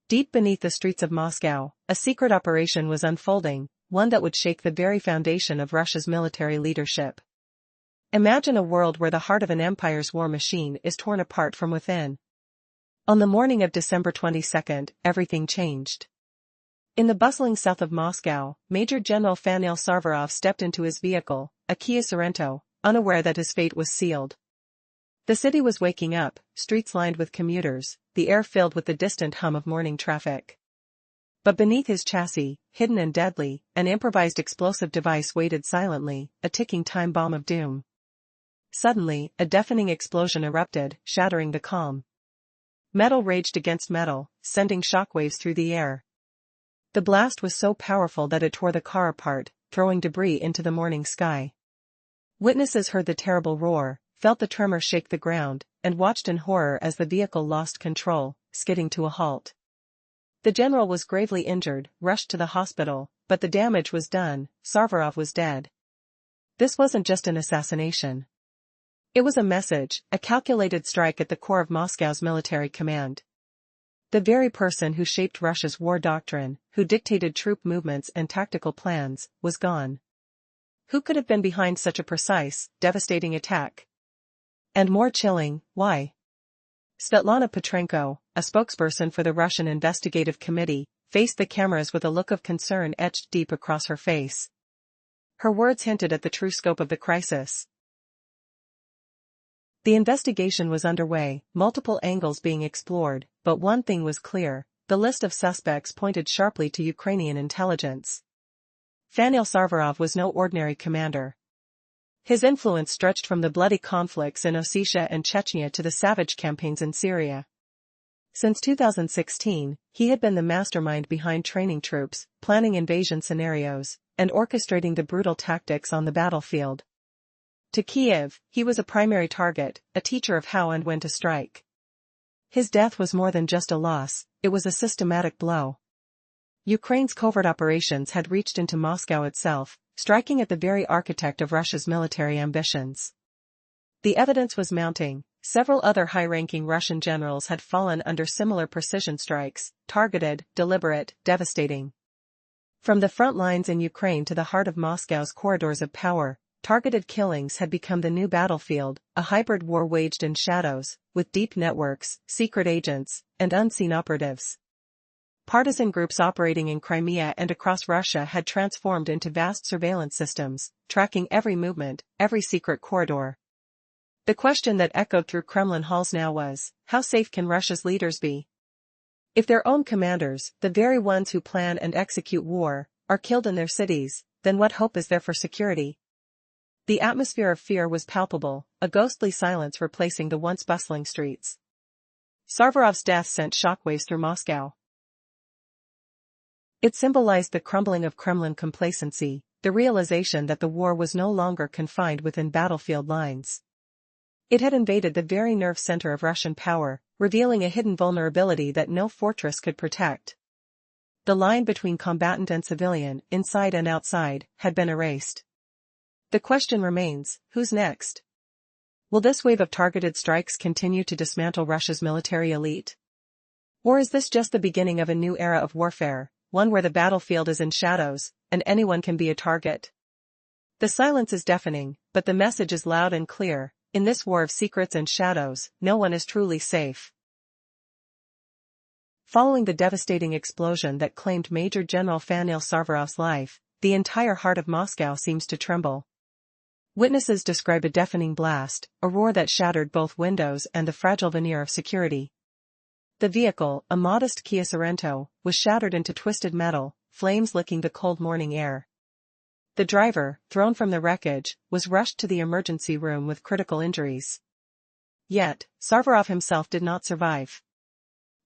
Deep beneath the streets of Moscow, a secret operation was unfolding, one that would shake the very foundation of Russia's military leadership. Imagine a world where the heart of an empire's war machine is torn apart from within. On the morning of December 22, everything changed. In the bustling south of Moscow, Major General Fanyal Sarvarov stepped into his vehicle, a Kia Sorento, unaware that his fate was sealed. The city was waking up, streets lined with commuters, the air filled with the distant hum of morning traffic. But beneath his chassis, hidden and deadly, an improvised explosive device waited silently, a ticking time bomb of doom. Suddenly, a deafening explosion erupted, shattering the calm. Metal raged against metal, sending shockwaves through the air. The blast was so powerful that it tore the car apart, throwing debris into the morning sky. Witnesses heard the terrible roar, felt the tremor shake the ground, and watched in horror as the vehicle lost control, skidding to a halt. The general was gravely injured, rushed to the hospital, but the damage was done. Sarvarov was dead. This wasn't just an assassination. It was a message, a calculated strike at the core of Moscow's military command. The very person who shaped Russia's war doctrine, who dictated troop movements and tactical plans, was gone. Who could have been behind such a precise, devastating attack? And more chilling, why? Svetlana Petrenko, a spokesperson for the Russian Investigative Committee, faced the cameras with a look of concern etched deep across her face. Her words hinted at the true scope of the crisis. The investigation was underway, multiple angles being explored, but one thing was clear: the list of suspects pointed sharply to Ukrainian intelligence. Fanyal Sarvarov was no ordinary commander. His influence stretched from the bloody conflicts in Ossetia and Chechnya to the savage campaigns in Syria. Since 2016, he had been the mastermind behind training troops, planning invasion scenarios, and orchestrating the brutal tactics on the battlefield. To Kiev, he was a primary target, a teacher of how and when to strike. His death was more than just a loss, it was a systematic blow. Ukraine's covert operations had reached into Moscow itself, striking at the very architect of Russia's military ambitions. The evidence was mounting. Several other high-ranking Russian generals had fallen under similar precision strikes, targeted, deliberate, devastating. From the front lines in Ukraine to the heart of Moscow's corridors of power, targeted killings had become the new battlefield, a hybrid war waged in shadows, with deep networks, secret agents, and unseen operatives. Partisan groups operating in Crimea and across Russia had transformed into vast surveillance systems, tracking every movement, every secret corridor. The question that echoed through Kremlin halls now was, how safe can Russia's leaders be? If their own commanders, the very ones who plan and execute war, are killed in their cities, then what hope is there for security? The atmosphere of fear was palpable, a ghostly silence replacing the once bustling streets. Sarvarov's death sent shockwaves through Moscow. It symbolized the crumbling of Kremlin complacency, the realization that the war was no longer confined within battlefield lines. It had invaded the very nerve center of Russian power, revealing a hidden vulnerability that no fortress could protect. The line between combatant and civilian, inside and outside, had been erased. The question remains, who's next? Will this wave of targeted strikes continue to dismantle Russia's military elite? Or is this just the beginning of a new era of warfare, one where the battlefield is in shadows, and anyone can be a target? The silence is deafening, but the message is loud and clear: in this war of secrets and shadows, no one is truly safe. Following the devastating explosion that claimed Major General Fanyal Sarvarov's life, the entire heart of Moscow seems to tremble. Witnesses describe a deafening blast, a roar that shattered both windows and the fragile veneer of security. The vehicle, a modest Kia Sorento, was shattered into twisted metal, flames licking the cold morning air. The driver, thrown from the wreckage, was rushed to the emergency room with critical injuries. Yet, Sarvarov himself did not survive.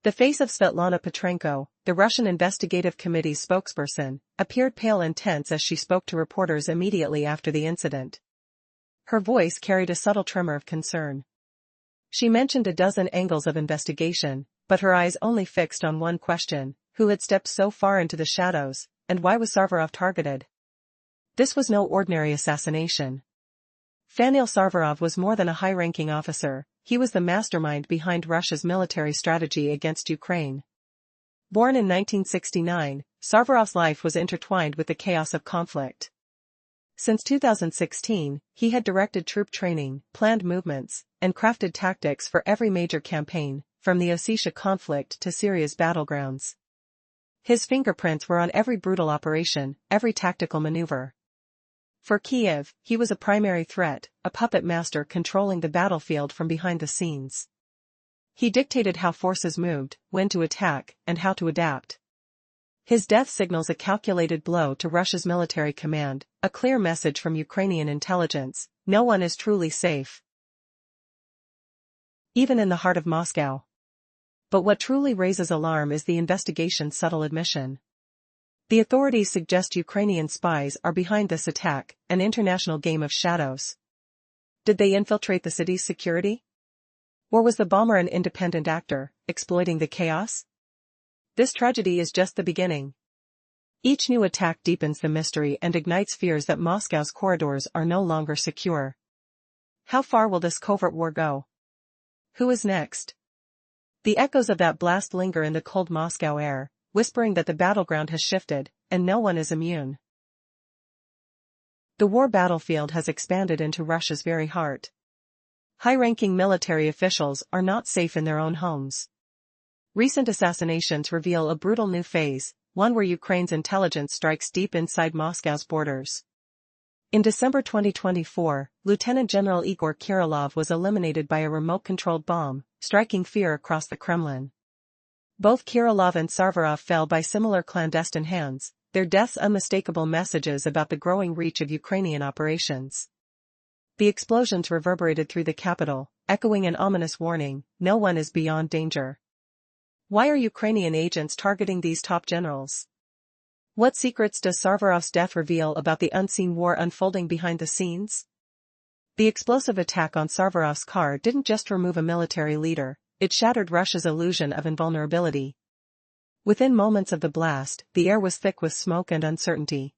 The face of Svetlana Petrenko, the Russian Investigative Committee's spokesperson, appeared pale and tense as she spoke to reporters immediately after the incident. Her voice carried a subtle tremor of concern. She mentioned a dozen angles of investigation, but her eyes only fixed on one question: who had stepped so far into the shadows, and why was Sarvarov targeted? This was no ordinary assassination. Fanyal Sarvarov was more than a high-ranking officer, he was the mastermind behind Russia's military strategy against Ukraine. Born in 1969, Sarvarov's life was intertwined with the chaos of conflict. Since 2016, he had directed troop training, planned movements, and crafted tactics for every major campaign, from the Ossetia conflict to Syria's battlegrounds. His fingerprints were on every brutal operation, every tactical maneuver. For Kiev, he was a primary threat, a puppet master controlling the battlefield from behind the scenes. He dictated how forces moved, when to attack, and how to adapt. His death signals a calculated blow to Russia's military command, a clear message from Ukrainian intelligence: no one is truly safe, even in the heart of Moscow. But what truly raises alarm is the investigation's subtle admission. The authorities suggest Ukrainian spies are behind this attack, an international game of shadows. Did they infiltrate the city's security? Or was the bomber an independent actor, exploiting the chaos? This tragedy is just the beginning. Each new attack deepens the mystery and ignites fears that Moscow's corridors are no longer secure. How far will this covert war go? Who is next? The echoes of that blast linger in the cold Moscow air, whispering that the battleground has shifted, and no one is immune. The war battlefield has expanded into Russia's very heart. High-ranking military officials are not safe in their own homes. Recent assassinations reveal a brutal new phase, one where Ukraine's intelligence strikes deep inside Moscow's borders. In December 2024, Lieutenant General Igor Kirillov was eliminated by a remote-controlled bomb, striking fear across the Kremlin. Both Kirillov and Sarvarov fell by similar clandestine hands, their deaths unmistakable messages about the growing reach of Ukrainian operations. The explosions reverberated through the capital, echoing an ominous warning: no one is beyond danger. Why are Ukrainian agents targeting these top generals? What secrets does Sarvarov's death reveal about the unseen war unfolding behind the scenes? The explosive attack on Sarvarov's car didn't just remove a military leader, it shattered Russia's illusion of invulnerability. Within moments of the blast, the air was thick with smoke and uncertainty.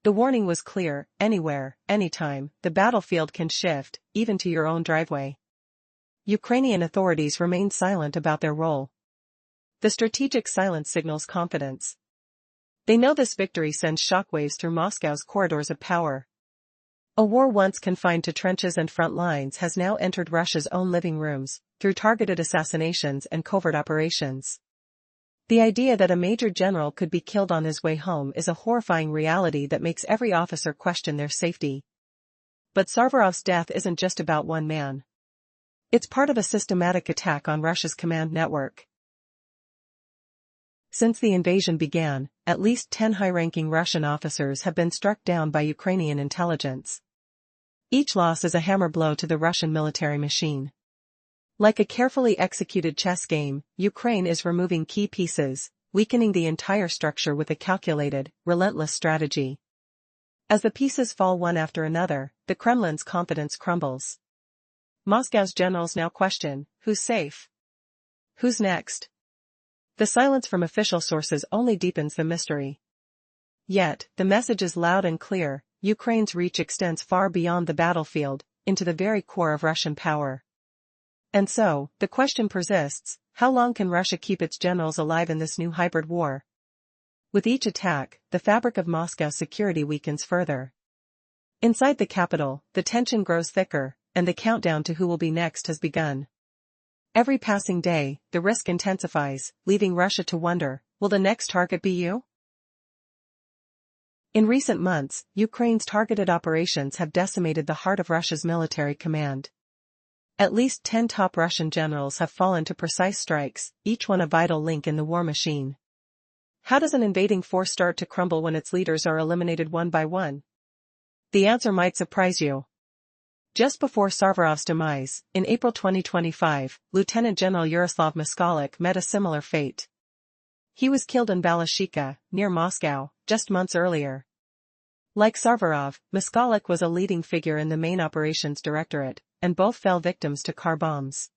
The warning was clear: anywhere, anytime, the battlefield can shift, even to your own driveway. Ukrainian authorities remained silent about their role. The strategic silence signals confidence. They know this victory sends shockwaves through Moscow's corridors of power. A war once confined to trenches and front lines has now entered Russia's own living rooms, through targeted assassinations and covert operations. The idea that a major general could be killed on his way home is a horrifying reality that makes every officer question their safety. But Sarvarov's death isn't just about one man. It's part of a systematic attack on Russia's command network. Since the invasion began, at least 10 high-ranking Russian officers have been struck down by Ukrainian intelligence. Each loss is a hammer blow to the Russian military machine. Like a carefully executed chess game, Ukraine is removing key pieces, weakening the entire structure with a calculated, relentless strategy. As the pieces fall one after another, the Kremlin's confidence crumbles. Moscow's generals now question: who's safe? Who's next? The silence from official sources only deepens the mystery. Yet, the message is loud and clear: Ukraine's reach extends far beyond the battlefield, into the very core of Russian power. And so, the question persists: how long can Russia keep its generals alive in this new hybrid war? With each attack, the fabric of Moscow's security weakens further. Inside the capital, the tension grows thicker, and the countdown to who will be next has begun. Every passing day, the risk intensifies, leaving Russia to wonder: will the next target be you? In recent months, Ukraine's targeted operations have decimated the heart of Russia's military command. At least 10 top Russian generals have fallen to precise strikes, each one a vital link in the war machine. How does an invading force start to crumble when its leaders are eliminated one by one? The answer might surprise you. Just before Sarvarov's demise, in April 2025, Lieutenant General Yaroslav Moskalik met a similar fate. He was killed in Balashikha, near Moscow, just months earlier. Like Sarvarov, Moskalik was a leading figure in the main operations directorate, and both fell victims to car bombs.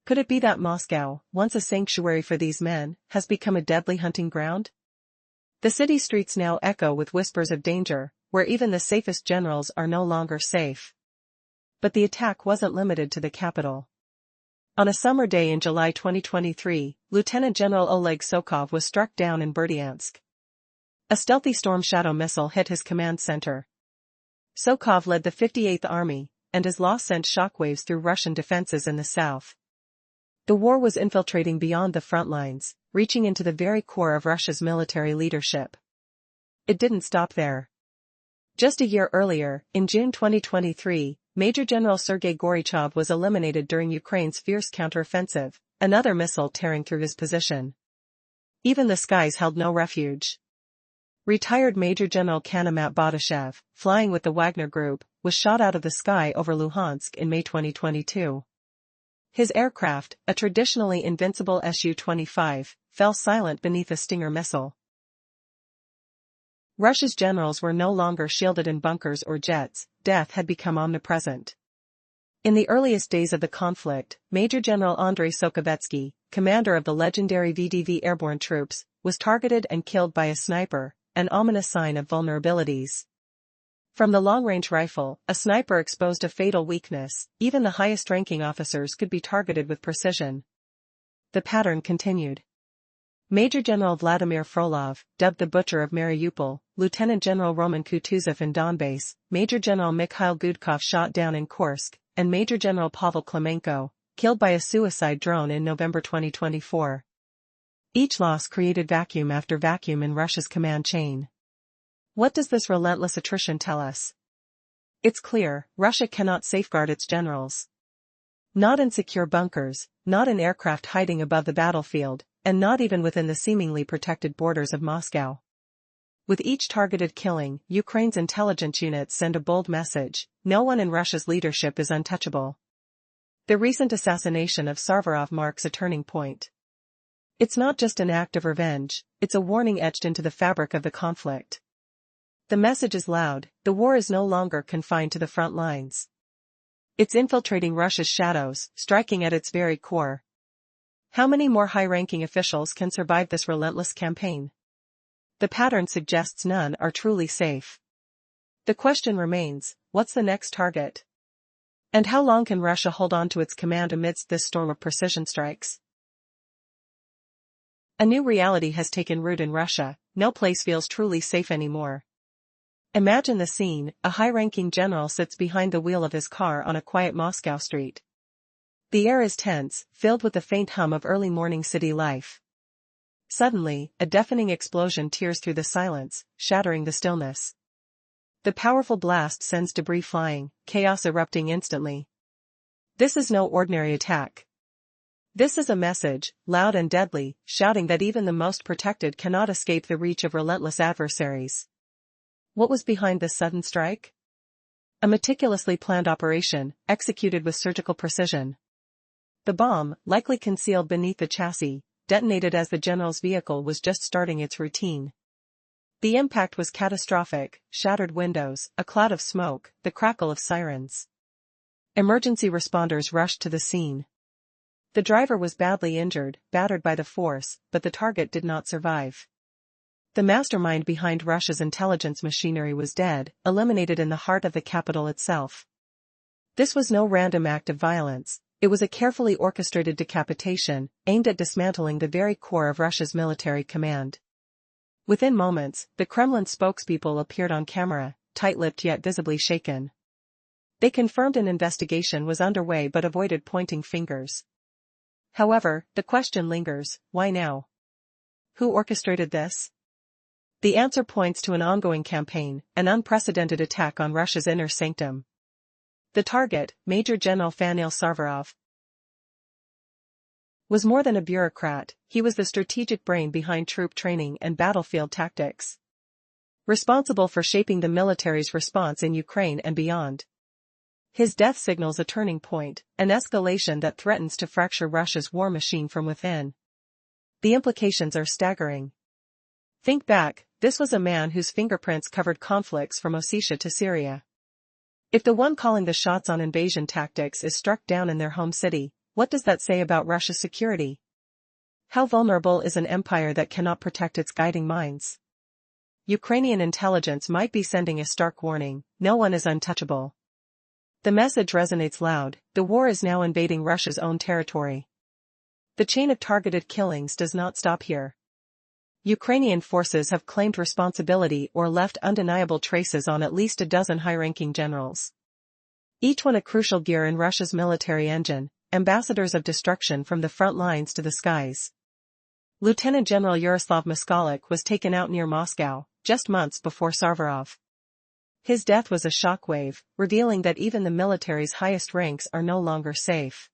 Could it be that Moscow, once a sanctuary for these men, has become a deadly hunting ground? The city streets now echo with whispers of danger, where even the safest generals are no longer safe. But the attack wasn't limited to the capital. On a summer day in July 2023, Lieutenant General Oleg Sokov was struck down in Berdyansk. A stealthy Storm Shadow missile hit his command center. Sokov led the 58th Army, and his loss sent shockwaves through Russian defenses in the south. The war was infiltrating beyond the front lines, reaching into the very core of Russia's military leadership. It didn't stop there. Just a year earlier, in June 2023, Major General Sergei Gorychov was eliminated during Ukraine's fierce counteroffensive, another missile tearing through his position. Even the skies held no refuge. Retired Major General Kanamat Badashev, flying with the Wagner Group, was shot out of the sky over Luhansk in May 2022. His aircraft, a traditionally invincible Su-25, fell silent beneath a Stinger missile. Russia's generals were no longer shielded in bunkers or jets, death had become omnipresent. In the earliest days of the conflict, Major General Andrei Sokovetsky, commander of the legendary VDV airborne troops, was targeted and killed by a sniper, an ominous sign of vulnerabilities. From the long-range rifle, a sniper exposed a fatal weakness. Even the highest-ranking officers could be targeted with precision. The pattern continued. Major General Vladimir Frolov, dubbed the Butcher of Mariupol, Lieutenant General Roman Kutuzov in Donbass, Major General Mikhail Gudkov shot down in Kursk, and Major General Pavel Klemenko, killed by a suicide drone in November 2024. Each loss created vacuum after vacuum in Russia's command chain. What does this relentless attrition tell us? It's clear, Russia cannot safeguard its generals. Not in secure bunkers, not in aircraft hiding above the battlefield, and not even within the seemingly protected borders of Moscow. With each targeted killing, Ukraine's intelligence units send a bold message: no one in Russia's leadership is untouchable. The recent assassination of Sarvarov marks a turning point. It's not just an act of revenge, it's a warning etched into the fabric of the conflict. The message is loud: the war is no longer confined to the front lines. It's infiltrating Russia's shadows, striking at its very core. How many more high-ranking officials can survive this relentless campaign? The pattern suggests none are truly safe. The question remains, what's the next target? And how long can Russia hold on to its command amidst this storm of precision strikes? A new reality has taken root in Russia: no place feels truly safe anymore. Imagine the scene: a high-ranking general sits behind the wheel of his car on a quiet Moscow street. The air is tense, filled with the faint hum of early morning city life. Suddenly, a deafening explosion tears through the silence, shattering the stillness. The powerful blast sends debris flying, chaos erupting instantly. This is no ordinary attack. This is a message, loud and deadly, shouting that even the most protected cannot escape the reach of relentless adversaries. What was behind this sudden strike? A meticulously planned operation, executed with surgical precision. The bomb, likely concealed beneath the chassis, detonated as the general's vehicle was just starting its routine. The impact was catastrophic: shattered windows, a cloud of smoke, the crackle of sirens. Emergency responders rushed to the scene. The driver was badly injured, battered by the force, but the target did not survive. The mastermind behind Russia's intelligence machinery was dead, eliminated in the heart of the capital itself. This was no random act of violence. It was a carefully orchestrated decapitation, aimed at dismantling the very core of Russia's military command. Within moments, the Kremlin spokespeople appeared on camera, tight-lipped yet visibly shaken. They confirmed an investigation was underway but avoided pointing fingers. However, the question lingers: why now? Who orchestrated this? The answer points to an ongoing campaign, an unprecedented attack on Russia's inner sanctum. The target, Major General Fanil Sarvarov, was more than a bureaucrat. He was the strategic brain behind troop training and battlefield tactics, responsible for shaping the military's response in Ukraine and beyond. His death signals a turning point, an escalation that threatens to fracture Russia's war machine from within. The implications are staggering. Think back: this was a man whose fingerprints covered conflicts from Ossetia to Syria. If the one calling the shots on invasion tactics is struck down in their home city, what does that say about Russia's security? How vulnerable is an empire that cannot protect its guiding minds? Ukrainian intelligence might be sending a stark warning: no one is untouchable. The message resonates loud: the war is now invading Russia's own territory. The chain of targeted killings does not stop here. Ukrainian forces have claimed responsibility or left undeniable traces on at least a dozen high-ranking generals. Each one a crucial gear in Russia's military engine, ambassadors of destruction from the front lines to the skies. Lieutenant General Yaroslav Moskalik was taken out near Moscow, just months before Sarvarov. His death was a shockwave, revealing that even the military's highest ranks are no longer safe.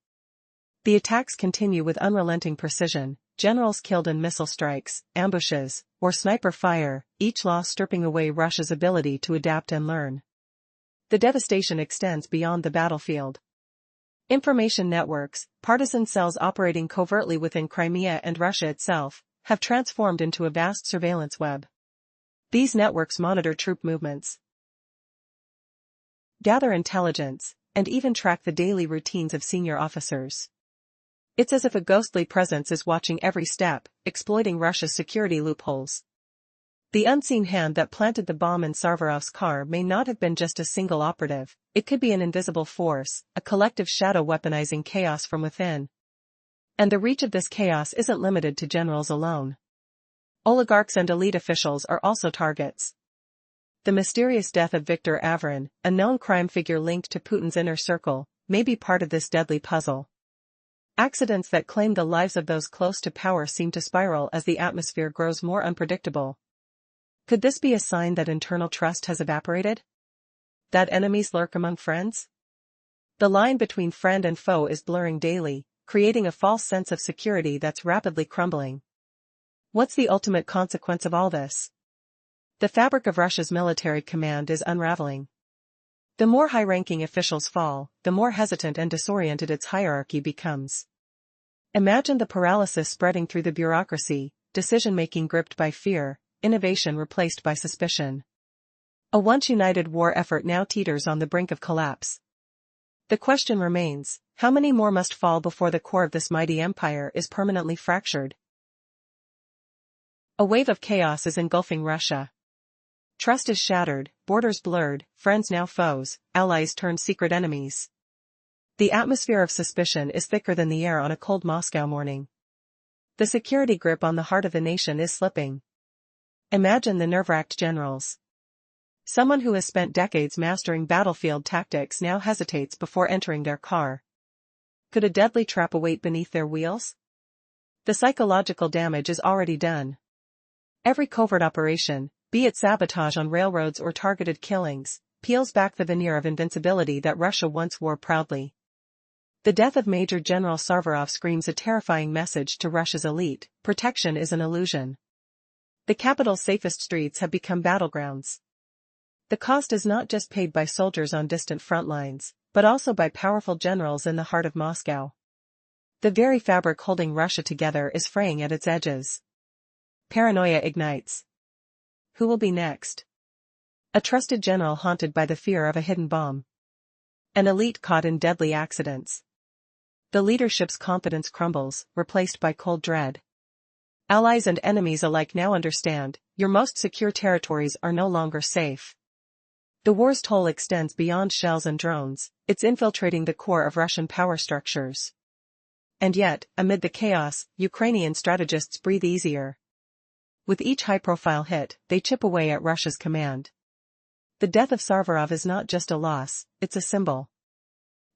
The attacks continue with unrelenting precision, generals killed in missile strikes, ambushes, or sniper fire, each loss stripping away Russia's ability to adapt and learn. The devastation extends beyond the battlefield. Information networks, partisan cells operating covertly within Crimea and Russia itself, have transformed into a vast surveillance web. These networks monitor troop movements, gather intelligence, and even track the daily routines of senior officers. It's as if a ghostly presence is watching every step, exploiting Russia's security loopholes. The unseen hand that planted the bomb in Sarvarov's car may not have been just a single operative, it could be an invisible force, a collective shadow weaponizing chaos from within. And the reach of this chaos isn't limited to generals alone. Oligarchs and elite officials are also targets. The mysterious death of Viktor Averin, a known crime figure linked to Putin's inner circle, may be part of this deadly puzzle. Accidents that claim the lives of those close to power seem to spiral as the atmosphere grows more unpredictable. Could this be a sign that internal trust has evaporated? That enemies lurk among friends? The line between friend and foe is blurring daily, creating a false sense of security that's rapidly crumbling. What's the ultimate consequence of all this? The fabric of Russia's military command is unraveling. The more high-ranking officials fall, the more hesitant and disoriented its hierarchy becomes. Imagine the paralysis spreading through the bureaucracy, decision-making gripped by fear, innovation replaced by suspicion. A once united war effort now teeters on the brink of collapse. The question remains, how many more must fall before the core of this mighty empire is permanently fractured? A wave of chaos is engulfing Russia. Trust is shattered, borders blurred, friends now foes, allies turned secret enemies. The atmosphere of suspicion is thicker than the air on a cold Moscow morning. The security grip on the heart of the nation is slipping. Imagine the nerve-wracked generals. Someone who has spent decades mastering battlefield tactics now hesitates before entering their car. Could a deadly trap await beneath their wheels? The psychological damage is already done. Every covert operation, be it sabotage on railroads or targeted killings, peels back the veneer of invincibility that Russia once wore proudly. The death of Major General Sarvarov screams a terrifying message to Russia's elite: protection is an illusion. The capital's safest streets have become battlegrounds. The cost is not just paid by soldiers on distant front lines, but also by powerful generals in the heart of Moscow. The very fabric holding Russia together is fraying at its edges. Paranoia ignites. Who will be next? A trusted general haunted by the fear of a hidden bomb. An elite caught in deadly accidents. The leadership's confidence crumbles, replaced by cold dread. Allies and enemies alike now understand, your most secure territories are no longer safe. The war's toll extends beyond shells and drones, it's infiltrating the core of Russian power structures. And yet, amid the chaos, Ukrainian strategists breathe easier. With each high-profile hit, they chip away at Russia's command. The death of Sarvarov is not just a loss, it's a symbol.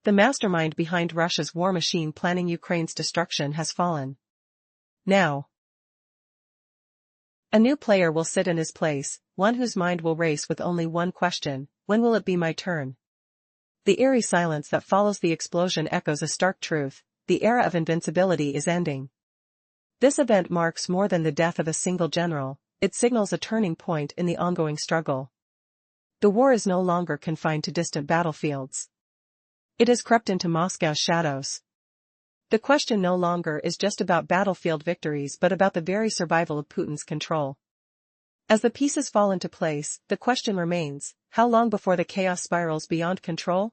The mastermind behind Russia's war machine planning Ukraine's destruction has fallen. Now, a new player will sit in his place, one whose mind will race with only one question: when will it be my turn? The eerie silence that follows the explosion echoes a stark truth: the era of invincibility is ending. This event marks more than the death of a single general, it signals a turning point in the ongoing struggle. The war is no longer confined to distant battlefields. It has crept into Moscow's shadows. The question no longer is just about battlefield victories but about the very survival of Putin's control. As the pieces fall into place, the question remains: how long before the chaos spirals beyond control?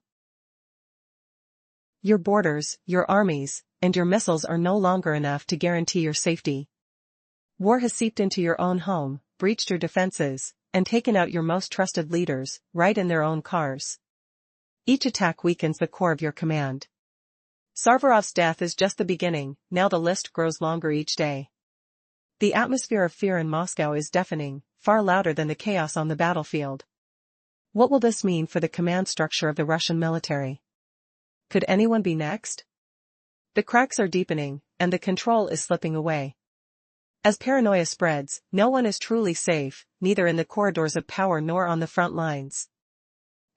Your borders, your armies, and your missiles are no longer enough to guarantee your safety. War has seeped into your own home, breached your defenses, and taken out your most trusted leaders, right in their own cars. Each attack weakens the core of your command. Sarvarov's death is just the beginning, now the list grows longer each day. The atmosphere of fear in Moscow is deafening, far louder than the chaos on the battlefield. What will this mean for the command structure of the Russian military? Could anyone be next? The cracks are deepening, and the control is slipping away. As paranoia spreads, no one is truly safe, neither in the corridors of power nor on the front lines.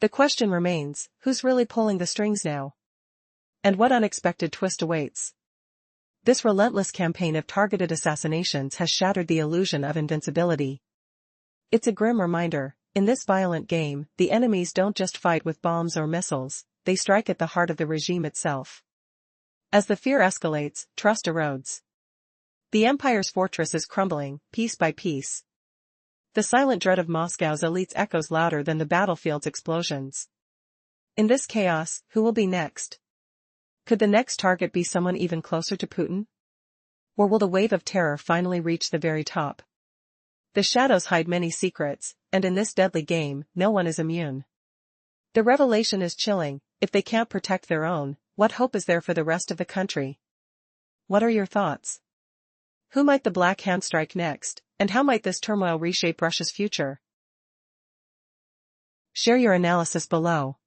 The question remains, who's really pulling the strings now? And what unexpected twist awaits? This relentless campaign of targeted assassinations has shattered the illusion of invincibility. It's a grim reminder, in this violent game, the enemies don't just fight with bombs or missiles, they strike at the heart of the regime itself. As the fear escalates, trust erodes. The empire's fortress is crumbling, piece by piece. The silent dread of Moscow's elites echoes louder than the battlefield's explosions. In this chaos, who will be next? Could the next target be someone even closer to Putin? Or will the wave of terror finally reach the very top? The shadows hide many secrets, and in this deadly game, no one is immune. The revelation is chilling. If they can't protect their own, what hope is there for the rest of the country? What are your thoughts? Who might the Black Hand strike next, and how might this turmoil reshape Russia's future? Share your analysis below.